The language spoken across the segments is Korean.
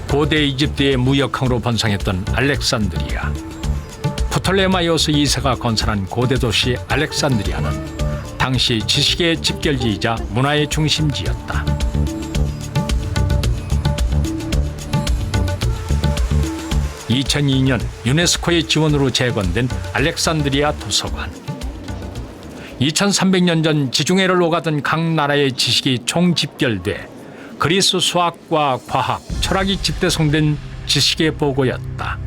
고대 이집트의 무역항으로 번성했던 알렉산드리아. 프톨레마이오스 2세가 건설한 고대 도시 알렉산드리아는 당시 지식의 집결지이자 문화의 중심지였다. (2002년) 유네스코의 지원으로 재건된 알렉산드리아 도서관. 2300년 전 지중해를 오가던 각 나라의 지식이 총집결돼 그리스 수학과 과학, 철학이 집대성된 지식의 보고였다.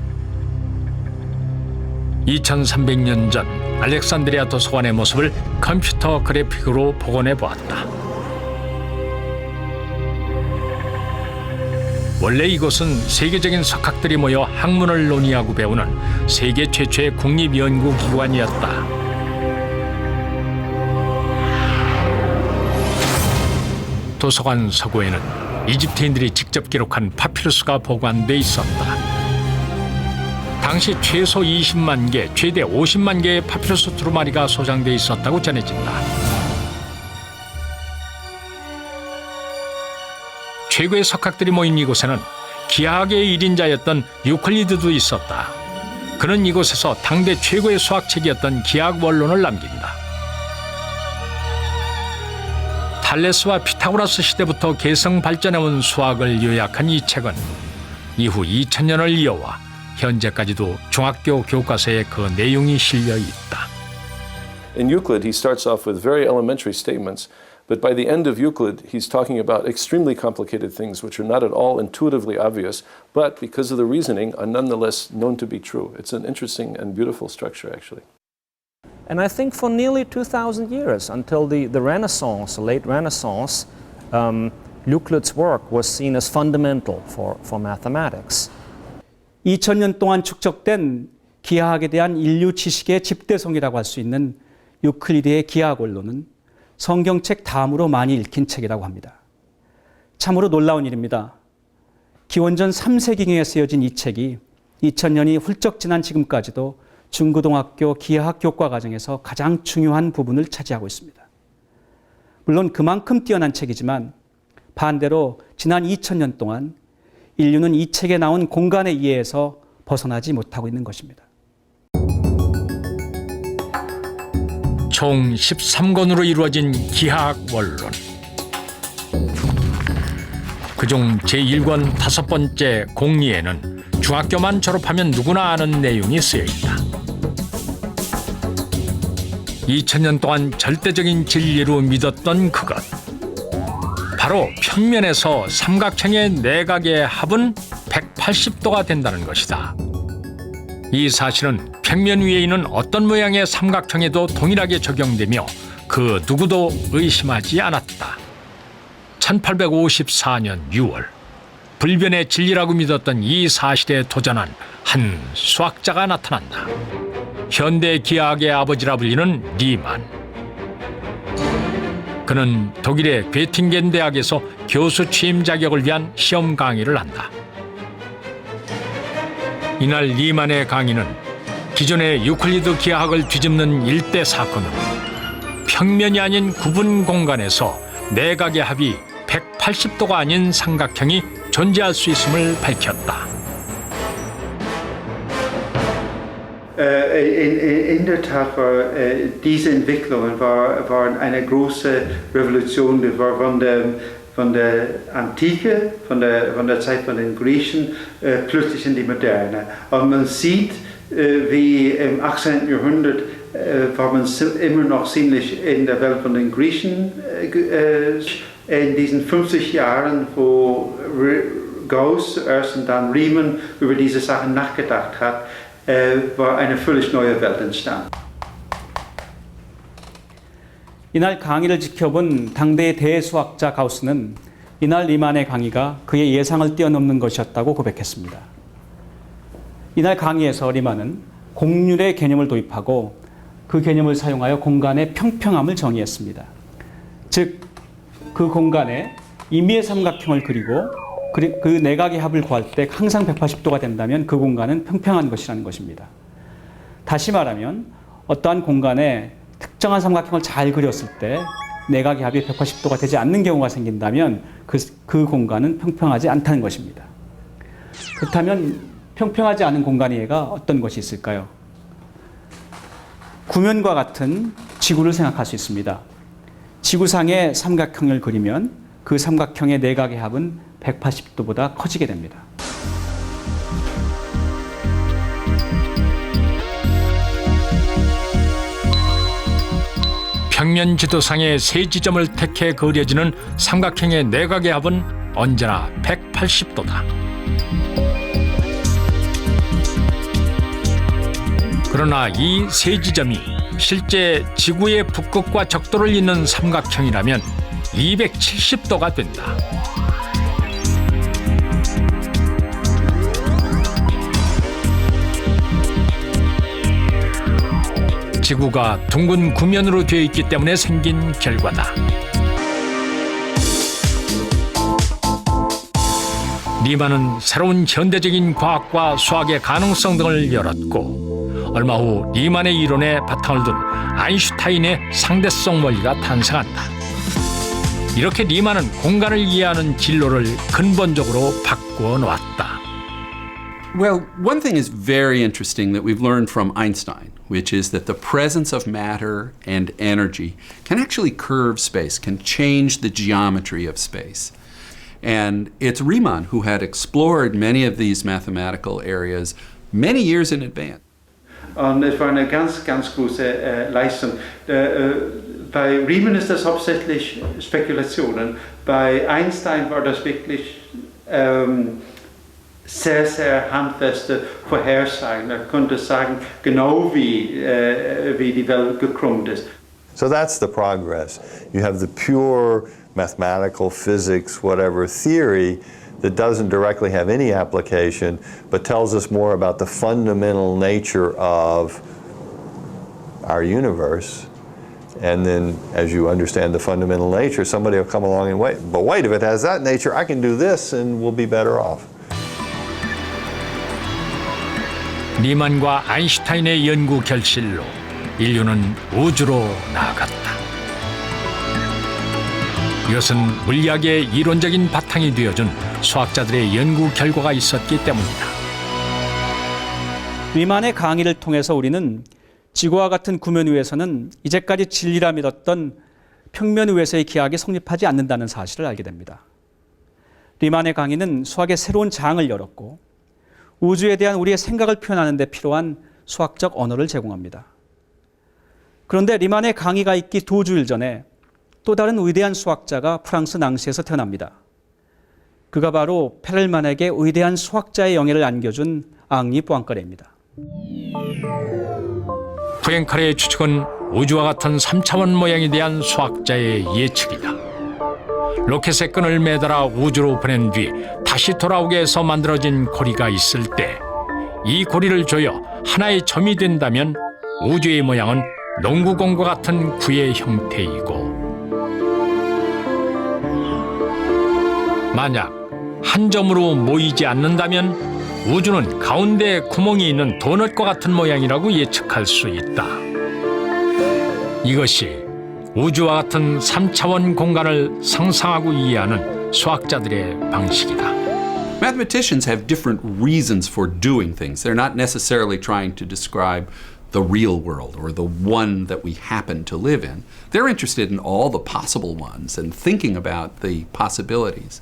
2300년 전 알렉산드리아 도서관의 모습을 컴퓨터 그래픽으로 복원해 보았다. 원래 이곳은 세계적인 석학들이 모여 학문을 논의하고 배우는 세계 최초의 국립연구기관이었다. 도서관 서고에는 이집트인들이 직접 기록한 파피루스가 보관돼 있었다. 당시 최소 20만 개, 최대 50만 개의 파피루스 두루마리가 소장돼 있었다고 전해진다. 최고의 석학들이 모인 이곳에는 기하학의 1인자였던 유클리드도 있었다. 그는 이곳에서 당대 최고의 수학책이었던 기하학 원론을 남긴다. 탈레스와 피타고라스 시대부터 계성 발전해온 수학을 요약한 이 책은 이후 2000년을 이어와 현재까지도 중학교 교과서에 그 내용이 실려 있다. In Euclid, he starts off with very elementary statements, but by the end of Euclid, he's talking about extremely complicated things which are not at all intuitively obvious, but because of the reasoning are nonetheless known to be true. It's an interesting and beautiful structure, actually. And I think for nearly 2,000 years, until the Renaissance, the late Renaissance, Euclid's work was seen as fundamental for mathematics. 2000년 동안 축적된 기하학에 대한 인류 지식의 집대성이라고 할 수 있는 유클리드의 기하학 원론은 성경책 다음으로 많이 읽힌 책이라고 합니다. 참으로 놀라운 일입니다. 기원전 3세기경에 쓰여진 이 책이 2000년이 훌쩍 지난 지금까지도 중고등학교 기하학 교과 과정에서 가장 중요한 부분을 차지하고 있습니다. 물론 그만큼 뛰어난 책이지만 반대로 지난 2000년 동안 인류는 이 책에 나온 공간의 이해에서 벗어나지 못하고 있는 것입니다. 총 13권으로 이루어진 기하학 원론. 그중 제1권 5번째 공리에는 중학교만 졸업하면 누구나 아는 내용이 쓰여 있다. 2000년 동안 절대적인 진리로 믿었던 그것. 바로 평면에서 삼각형의 내각의 합은 180도가 된다는 것이다. 이 사실은 평면 위에 있는 어떤 모양의 삼각형에도 동일하게 적용되며 그 누구도 의심하지 않았다. 1854년 6월 불변의 진리라고 믿었던 이 사실에 도전한 한 수학자가 나타난다. 현대 기하학의 아버지라 불리는 리만. 그는 독일의 괴팅겐 대학에서 교수 취임 자격을 위한 시험 강의를 한다. 이날 리만의 강의는 기존의 유클리드 기하학을 뒤집는 일대 사건으로 평면이 아닌 구분 공간에서 내각의 합이 180도가 아닌 삼각형이 존재할 수 있음을 밝혔다. In der Tat war diese Entwicklungen waren eine große Revolution, die war von der Antike, von der Zeit von den Griechen, plötzlich in die Moderne. Und man sieht, wie im 18. Jahrhundert war man immer noch ziemlich in der Welt von den Griechen. In diesen 50 Jahren, wo Gauss zuerst und dann Riemann über diese Sachen nachgedacht hat, war eine völlig neue Welt entstanden. 이날 강의를 지켜본 당대의 대수학자 가우스는 이날 리만의 강의가 그의 예상을 뛰어넘는 것이었다고 고백했습니다. 이날 강의에서 리만은 공률의 개념을 도입하고 그 개념을 사용하여 공간의 평평함을 정의했습니다. 즉, 그 공간에 임의의 삼각형을 그리고 그 내각의 합을 구할 때 항상 180도가 된다면 그 공간은 평평한 것이라는 것입니다. 다시 말하면 어떠한 공간에 특정한 삼각형을 잘 그렸을 때 내각의 합이 180도가 되지 않는 경우가 생긴다면 그 공간은 평평하지 않다는 것입니다. 그렇다면 평평하지 않은 공간 외에가 어떤 것이 있을까요? 구면과 같은 지구를 생각할 수 있습니다. 지구상의 삼각형을 그리면 그 삼각형의 내각의 합은 180도보다 커지게 됩니다. 평면 지도상의 세 지점을 택해 그려지는 삼각형의 내각의 합은 언제나 180도다. 그러나 이 세 지점이 실제 지구의 북극과 적도를 잇는 삼각형이라면 270도가 된다. 지구가 둥근 구면으로 되어 있기 때문에 생긴 결과다. 리만은 새로운 현대적인 과학과 수학의 가능성 등을 열었고 얼마 후 리만의 이론에 바탕을 둔 아인슈타인의 상대성 원리가 탄생한다. 이렇게 리만은 공간을 이해하는 진로를 근본적으로 바꾸어 놓았다. Well, one thing is very interesting that we've learned from Einstein, which is that the presence of matter and energy can actually curve space, can change the geometry of space. And it's Riemann who had explored many of these mathematical areas many years in advance. Und es war eine ganz, ganz große Leistung. Bei Riemann ist das hauptsächlich Spekulationen. Bei Einstein war das wirklich sehr, sehr handfeste Vorhersagen. Er konnte sagen, genau wie die Welt gekrümmt ist. So that's the progress. You have the pure mathematical, physics, whatever theory that doesn't directly have any application, but tells us more about the fundamental nature of our universe. And then as you understand the fundamental nature, somebody will come along and wait, if it has that nature, I can do this and we'll be better off. 리만과 아인슈타인의 연구 결실로 인류는 우주로 나아갔다. 이것은 물리학의 이론적인 바탕이 되어준 수학자들의 연구 결과가 있었기 때문이다. 리만의 강의를 통해서 우리는 지구와 같은 구면 위에서는 이제까지 진리라 믿었던 평면 위에서의 기하학이 성립하지 않는다는 사실을 알게 됩니다. 리만의 강의는 수학의 새로운 장을 열었고 우주에 대한 우리의 생각을 표현하는 데 필요한 수학적 언어를 제공합니다. 그런데 리만의 강의가 있기 2주일 전에 또 다른 위대한 수학자가 프랑스 낭시에서 태어납니다. 그가 바로 페렐만에게 위대한 수학자의 영예를 안겨준 앙리 뿌앙카레입니다. 푸앵카레의 추측은 우주와 같은 3차원 모양에 대한 수학자의 예측이다. 로켓에 끈을 매달아 우주로 보낸 뒤 다시 돌아오게 해서 만들어진 고리가 있을 때 이 고리를 조여 하나의 점이 된다면 우주의 모양은 농구공과 같은 구의 형태이고 만약 한 점으로 모이지 않는다면 우주는 가운데 구멍이 있는 도넛과 같은 모양이라고 예측할 수 있다. 이것이 우주와 같은 3차원 공간을 상상하고 이해하는 수학자들의 방식이다. Mathematicians have different reasons for doing things. They're not necessarily trying to describe the real world or the one that we happen to live in. They're interested in all the possible ones and thinking about the possibilities.